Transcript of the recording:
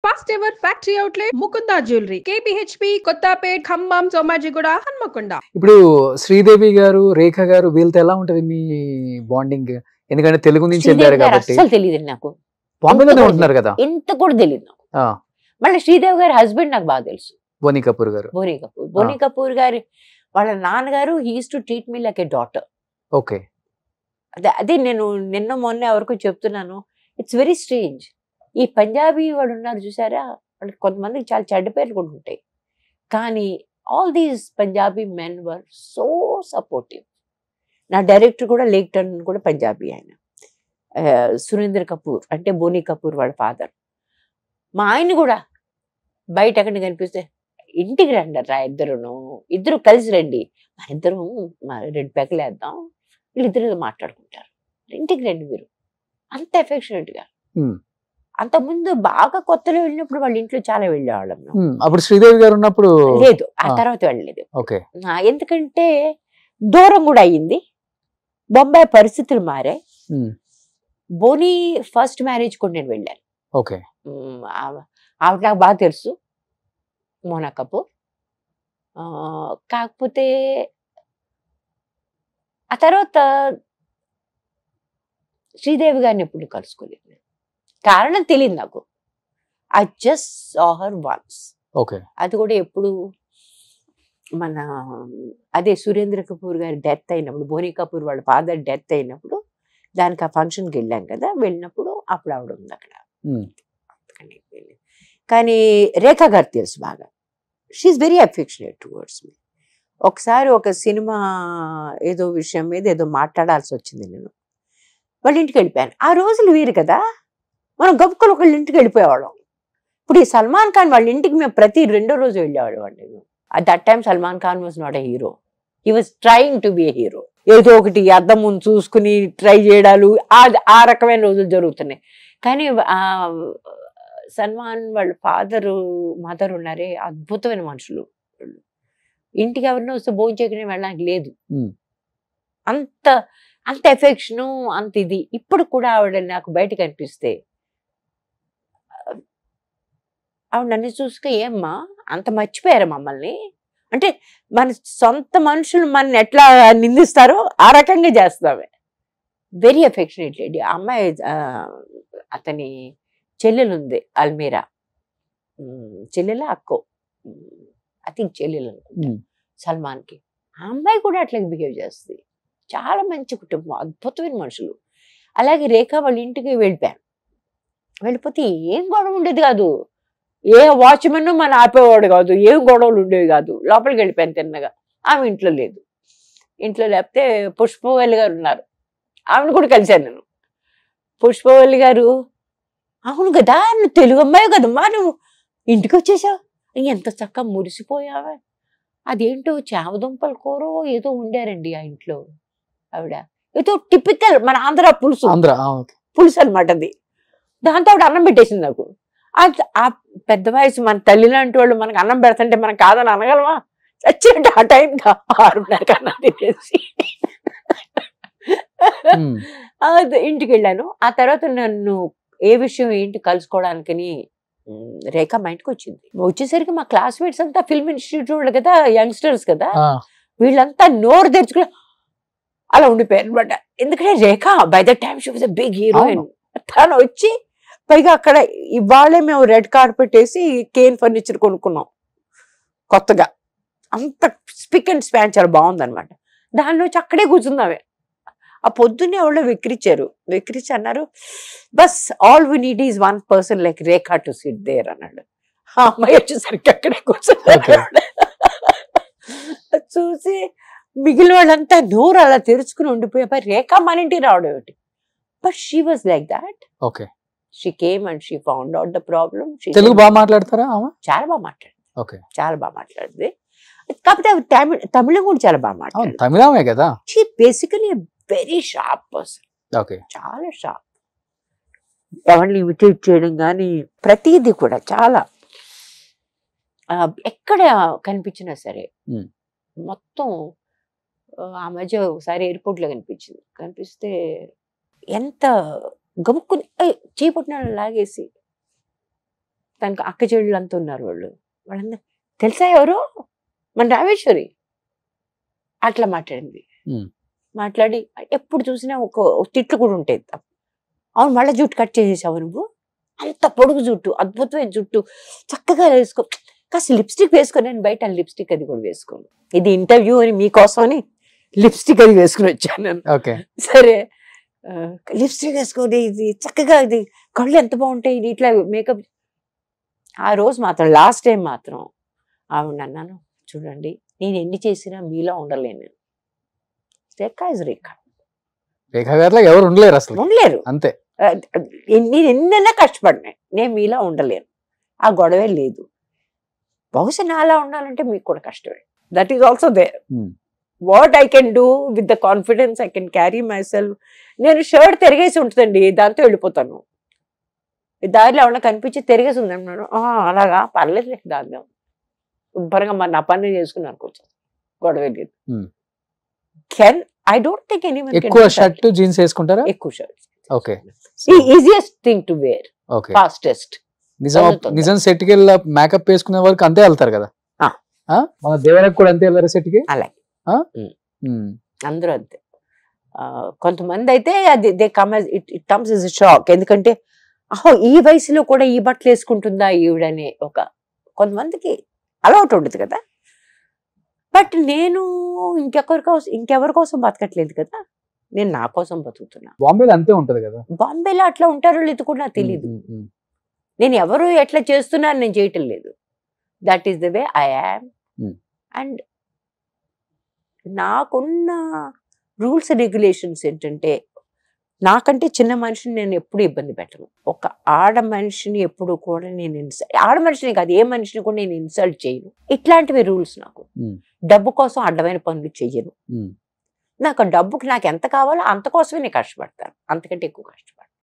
First ever factory outlet Mukunda jewellery KPHB Kothapet Khammam Somajiguda Hanamkonda. ఇప్పుడు శ్రీదేవి గారు, రేఖ గారు వీళ్ళతో ఎలా ఉంటది మీ బాండింగ్? ఎందుకంటే తెలుగు నుంచి శ్రీదేవి వెళ్ళారు గారు కాబట్టి. అస్సలు తెలియదు నాకు, బాంబేలోనే ఉంటున్నారు కదా. ఇంత కూడా తెలియదు నాకు. ఆ, మళ్ళీ శ్రీదేవి గారి హస్బెండ్ నాకు బాగా తెలుసు, బోని కపూర్ గారు. బోని కపూర్ గారి వాళ్ళ నాన్నగారు he used to treat me like a daughter. Okay. అదే నేను నిన్న మొన్న ఎవరికో చెప్తున్నాను, ఇట్స్ వెరీ స్ట్రేంజ్. ఈ పంజాబీ వాడు ఉన్నారు చూసారా, వాళ్ళకి కొంతమందికి చాలా చెడ్డ పేర్లు కూడా ఉంటాయి, కానీ all these Punjabi men were so supportive. నా డైరెక్టర్ కూడా లేక్ టర్న్ కూడా పంజాబీ, ఆయన సురేంద్ర కపూర్ అంటే బోని కపూర్ వాళ్ళ ఫాదర్. మా ఆయన కూడా బయట ఎక్కడ కనిపిస్తే ఇంటికి రండి రా, ఇద్దరు కలిసి రండి, మా ఇద్దరం రెండు పెక్కలు వేద్దాం, వీళ్ళిద్దరు మాట్లాడుకుంటారు, ఇంటికి రండి మీరు, అంత ఎఫెక్షనేట్గా. అంతకుముందు బాగా కొత్తలో వెళ్ళినప్పుడు వాళ్ళ ఇంట్లో చాలా వెళ్ళేవాళ్ళం. అప్పుడు శ్రీదేవి గారు ఉన్నప్పుడు లేదు, ఆ తర్వాత వెళ్ళలేదు. ఓకే. ఎందుకంటే దూరం కూడా అయ్యింది, బొంబాయి పరిస్థితులు మారాయి. బోని ఫస్ట్ మ్యారేజ్ కూడా నేను వెళ్ళాను. ఓకే. ఆవిడ నాకు బాగా తెలుసు, మోనా కపూర్. కాకపోతే ఆ తర్వాత శ్రీదేవి గారిని ఎప్పుడు కలుసుకోలేదు, కారణం తెలియదు నాకు. I just saw her once. Okay. అది కూడా ఎప్పుడు మన అదే సురేంద్ర కపూర్ గారి డెత్ అయినప్పుడు, బోని కపూర్ వాళ్ళ ఫాదర్ డెత్ అయినప్పుడు దానికి ఆ ఫంక్షన్కి వెళ్ళాం కదా, వెళ్ళినప్పుడు అప్పుడు ఆవిడ ఉంది అక్కడ. కానీ రేఖ గారు తెలుసు బాగా, she is very affectionate towards me. ఒకసారి ఒక సినిమా ఏదో విషయం మీద ఏదో మాట్లాడాల్సి వచ్చింది, నేను వాళ్ళ ఇంటికి వెళ్ళిపోయాను. ఆ రోజులు వేరు కదా, మనం గబుక్కలు ఒకళ్ళ ఇంటికి వెళ్ళిపోయేవాళ్ళం. ఇప్పుడు ఈ సల్మాన్ ఖాన్ వాళ్ళ ఇంటికి మేము ప్రతి రెండో రోజు వెళ్ళేవాళ్ళం అండి. At that time Salman Khan was not a hero, he was trying to be a hero. ఏదో ఒకటి అద్దం ముందు చూసుకుని ట్రై చేయడాలు, ఆ రకమైన రోజులు జరుగుతున్నాయి. కానీ సల్మాన్ వాళ్ళ ఫాదరు మదర్ ఉన్నారే, అద్భుతమైన మనుషులు. ఇంటికి ఎవరినో వస్తే భోజనం చేయకుండా వెళ్ళడానికి లేదు, అంత అంత ఎఫెక్షను, అంత ఇది. ఇప్పుడు కూడా ఆవిడ నాకు బయట కనిపిస్తే ఆవిడ నన్ను చూసుక, ఏమ్మా అంత మర్చిపోయారా మమ్మల్ని అంటే, మన సొంత మనుషులు మన ఎట్లా నిందిస్తారో ఆ రకంగా చేస్తామే. Very affectionate lady. ఆ అమ్మాయి అతని చెల్లెలు ఉంది అల్మీరా, చెల్లెల అక్కో ఐ థింక్ చెల్లెలు సల్మాన్కి. ఆ అమ్మాయి కూడా అట్లా బిహేవ్ చేస్తుంది. చాలా మంచి కుటుంబం, అద్భుతమైన మనుషులు. అలాగే రేఖ వాళ్ళ ఇంటికి వెళ్ళిపోయాను. వెళ్ళిపోతే ఏం గొడవ ఉండేది కాదు, ఏ వాచ్మెన్ మన ఆపేవాడు కాదు, ఏం గొడవలు ఉండేవి కాదు. లోపలికి వెళ్ళిపోయాను తిన్నగా. ఆమె ఇంట్లో లేదు. ఇంట్లో లేకపోతే పుష్పవల్లి గారు ఉన్నారు, ఆమెను కూడా కలిశాను నేను. పుష్పవల్లి గారు, అవును కదా నువ్వు తెలుగు అమ్మాయి కదమ్మా, నువ్వు ఇంటికి వచ్చేసావు, ఎంత చక్కగా మురిసిపోయావా. అదేంటో చామదుంపల కూర ఏదో ఉండారండి ఆ ఇంట్లో. ఆవిడ ఏదో టిపికల్ మన ఆంధ్ర పులుసు, పులుసు అనమాట అది. దాంతో ఆవిడ అన్నం పెట్టేసింది నాకు. ఆ పెద్ద వయసు మన తల్లి లాంటి వాళ్ళు మనకు అన్నం పెడతంటే మనం కాదని అనగలమా? చచ్చినట్టు ఆ టైం 6:30 అన్నం తినేసి ఇంటికి వెళ్ళాను. ఆ తర్వాత నన్ను ఏ విషయం ఏంటి కలుసుకోవడానికని రేఖ మా ఇంటికి వచ్చింది. వచ్చేసరికి మా క్లాస్మేట్స్ అంతా ఫిల్మ్ ఇన్స్టిట్యూట్ వాళ్ళు కదా, యంగ్స్టర్స్ కదా, వీళ్ళంతా నోరు తెరుచుకుని అలా ఉండిపోయారు అనమాట. ఎందుకంటే Rekha by the time she was a big heroine. తను వచ్చి పైగా అక్కడ ఇవాళే మేము రెడ్ కార్పెట్ వేసి కేన్ ఫర్నిచర్ కొనుక్కున్నాం కొత్తగా. అంత స్పిక్ అండ్ స్పాన్ చాలా బాగుందనమాట. దానిలో వచ్చి అక్కడే కూర్చుందామే. ఆ పొద్దున్నే వాళ్ళు వెక్కిరించి అన్నారు, బస్ all we need is one person like Rekha to sit there అన్నాడు. ఆ అమ్మాయి వచ్చేసరికి అక్కడే కూర్చున్నారు. చూసి మిగిలిన వాళ్ళంతా నోరు అలా తెరుచుకుని ఉండిపోయే, రేఖ మన ఇంటికి రావడం ఏమిటి. But she was like that. Okay. She came and she found out the problem. Telugu బాగా మాట్లాడతారా? చాలా బాగా మాట్లాడింది. ఓకే. చాలా బాగా మాట్లాడింది. కాకపోతే తమిళం కూడా చాలా బాగా మాట్లాడింది. తమిళమే కదా. She basically very sharp person. Okay. చాలా షార్ప్. ఎవరిని ఇమిటేట్ చేయడం కానీ ప్రతిదీ కూడా చాలా, ఎక్కడ కనిపించినా సరే మొత్తం. ఆ మధ్య ఒకసారి ఎయిర్పోర్ట్లో కనిపిస్తే ఎంత గబుక్కుని చేపట్టిన లాగేసి తనకు అక్క చెల్లెళ్ళు అంతా ఉన్నారు వాళ్ళందరూ తెలుసా ఎవరు, మన రామేశ్వరి అట్లా మాట్లాడింది. మాట్లాడి ఎప్పుడు చూసినా ఒక తిట్లు కూడా ఉంటాయి. అవును మళ్ళీ జుట్టు కట్ చేసేసావు నువ్వు, అంత పొడుగు జుట్టు, అద్భుతమైన జుట్టు, చక్కగా వేసుకో, కాస్త లిప్స్టిక్ వేసుకొని, నేను బయట లిప్స్టిక్ అది కూడా వేసుకోను, ఇది ఇంటర్వ్యూ అని మీకోసం అని లిప్స్టిక్ అది వేసుకుని వచ్చాను నేను. సరే లిప్స్టిక్ వేసుకోండి, ఇది చక్కగా, ఇది కళ్ళు ఎంత బాగుంటాయి, ఇది ఇట్లా మేకప్. ఆ రోజు మాత్రం లాస్ట్ టైం మాత్రం ఆవిడ అన్నాను, చూడండి నేను ఎన్ని చేసినా మీలా ఉండలేను. రేఖ ఇస్ రేఖ, రేఖ గారిలో ఎవరు ఉండలేరు, అసలు ఉండలేరు అంతే. నేను ఎన్నైనా కష్టపడినా నేను మీలా ఉండలేను, ఆ గొడవే లేదు. బహుశా నాలా ఉండాలంటే మీకు కూడా కష్టమే. That is also there. What I can do with the confidence I can carry myself. నేను షర్ట్ తిరిగేసి ఉంటుందండి, దాంతో వెళ్ళిపోతాను. దారిలో ఏమన్నా కనిపించి తిరిగేసి ఉంది అంటున్నాను, అలాగా పర్లేదు దాంతో శుభ్రంగా మరి నా పని చేసుకున్నాను, కొంచెం గొడవ లేదు. Can I don't think anyone ఎక్కువ షర్ట్ జీన్స్ వేసుకుంటారా? ఎక్కువ shirt. Okay, easiest thing to wear, fastest. నిజం సెట్ కి వెళ్ళి మేకప్ వేసుకునే వరకు అంతే వెళ్తారు కదా, మన దేవరకు కూడా అంతే వెళ్ళారు సెట్ కి. అలాగే అందరూ అంతే. కొంతమంది అయితే అది they come it comes is shock, ఎందుకంటే అహో ఈ వయసులో కూడా ఈ బట్టలు వేసుకుంటుందా ఈవిడనే ఒక కొంతమందికి అలవాటు ఉండదు కదా. బట్ నేను ఇంకెవరి కోసం బతకట్లేదు కదా, నేను నా కోసం బతుకుతున్నా. బాంబేలో అంతే ఉంటది కదా. బాంబేలో అట్లా ఉంటారో లేదు కూడా నాకు తెలియదు. నేను ఎవరు ఎట్లా చేస్తున్నారు నేను చేయటం లేదు. That is the way I am. And నాకున్న రూల్స్ రెగ్యులేషన్స్ ఏంటంటే, నాకంటే చిన్న మనిషిని నేను ఎప్పుడు ఇబ్బంది పెట్టను. ఒక ఆడ మనిషిని ఎప్పుడు కూడా నేను ఆడ మనిషిని కాదు, ఏ మనిషిని కూడా నేను ఇన్సల్ట్ చేయను. ఇట్లాంటివి రూల్స్ నాకు. డబ్బు కోసం అడ్డమైన పనులు చెయ్యను. నాకు డబ్బుకి నాకు ఎంత కావాలో అంత కోసమే నేను కష్టపడతాను, అంతకంటే ఎక్కువ కష్టపడతాను.